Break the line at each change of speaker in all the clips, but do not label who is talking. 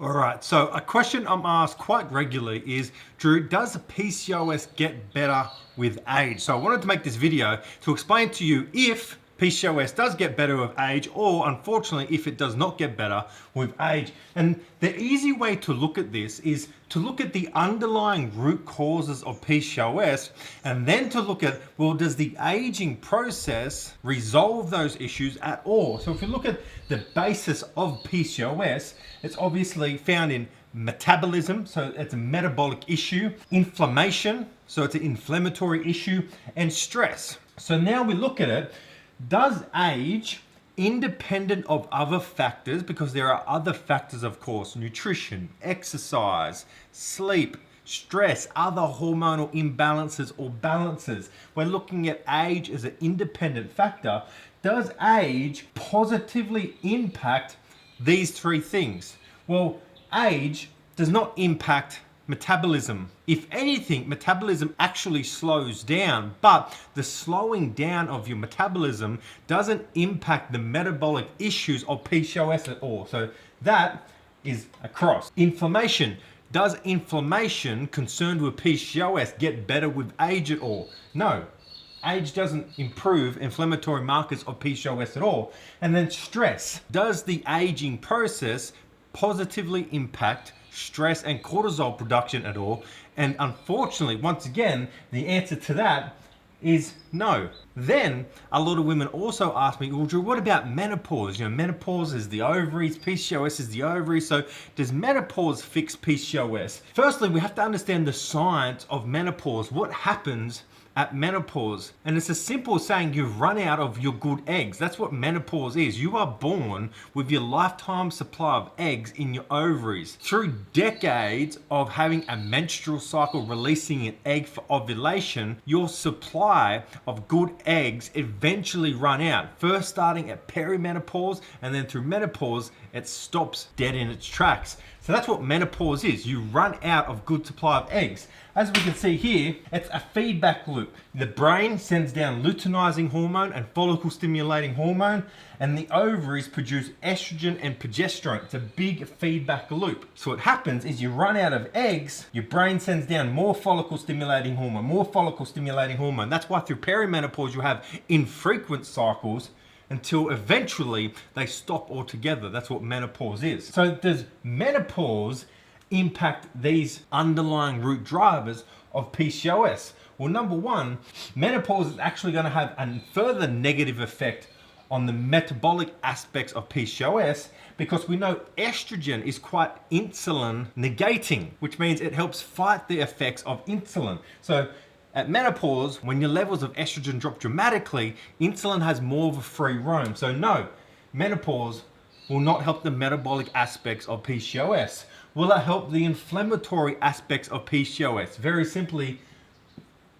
All right, so a question I'm asked quite regularly is, Drew, does PCOS get better with age? So I wanted to make this video to explain to you if PCOS does get better with age, or unfortunately, if it does not get better with age. And the easy way to look at this is to look at the underlying root causes of PCOS, and then to look at, well, does the aging process resolve those issues at all? So if you look at the basis of PCOS, it's obviously found in metabolism, so it's a metabolic issue, inflammation, so it's an inflammatory issue, and stress. So now we look at it. Does age, independent of other factors, because there are other factors, of course, nutrition, exercise, sleep, stress, other hormonal imbalances or balances, we're looking at age as an independent factor. Does age positively impact these three things? Well, age does not impact metabolism. If anything, metabolism actually slows down, but the slowing down of your metabolism doesn't impact the metabolic issues of PCOS at all. So that is a cross. Inflammation. Does inflammation concerned with PCOS get better with age at all? No. Age doesn't improve inflammatory markers of PCOS at all. And then stress. Does the aging process positively impact stress and cortisol production at all? And unfortunately, once again, the answer to that is no. Then a lot of women also ask me, well, Drew, what about menopause? You know, menopause is the ovaries, PCOS is the ovaries. So does menopause fix PCOS? Firstly, we have to understand the science of menopause. What happens at menopause? And it's as simple as saying you've run out of your good eggs. That's what menopause is. You are born with your lifetime supply of eggs in your ovaries. Through decades of having a menstrual cycle, releasing an egg for ovulation, your supply of good eggs eventually run out. First starting at perimenopause, and then through menopause, it stops dead in its tracks. So that's what menopause is. You run out of good supply of eggs. As we can see here, it's a feedback loop. The brain sends down luteinizing hormone and follicle stimulating hormone, and the ovaries produce estrogen and progesterone. It's a big feedback loop. So what happens is you run out of eggs, your brain sends down more follicle stimulating hormone, more follicle stimulating hormone. That's why through perimenopause you have infrequent cycles, until eventually they stop altogether. That's what menopause is. So does menopause impact these underlying root drivers of PCOS? Well, number one, menopause is actually going to have a further negative effect on the metabolic aspects of PCOS, because we know estrogen is quite insulin negating, which means it helps fight the effects of insulin. So at menopause, when your levels of estrogen drop dramatically, insulin has more of a free roam. So no, menopause will not help the metabolic aspects of PCOS. Will it help the inflammatory aspects of PCOS? Very simply,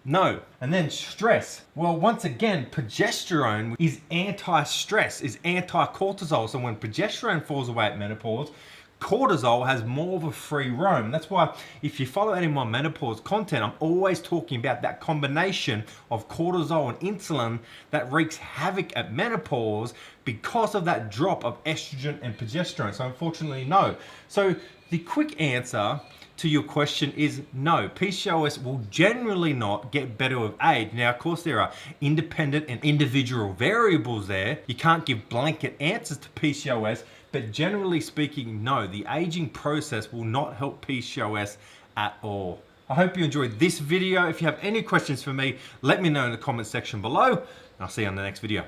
no. And then stress. Well, once again, progesterone is anti-stress, is anti-cortisol. So when progesterone falls away at menopause, cortisol has more of a free roam. That's why if you follow any of my menopause content, I'm always talking about that combination of cortisol and insulin that wreaks havoc at menopause because of that drop of estrogen and progesterone. So unfortunately, no. So the quick answer to your question is no. PCOS will generally not get better with age. Now, of course, there are independent and individual variables there. You can't give blanket answers to PCOS, but generally speaking, no, the aging process will not help PCOS at all. I hope you enjoyed this video. If you have any questions for me, let me know in the comment section below, and I'll see you on the next video.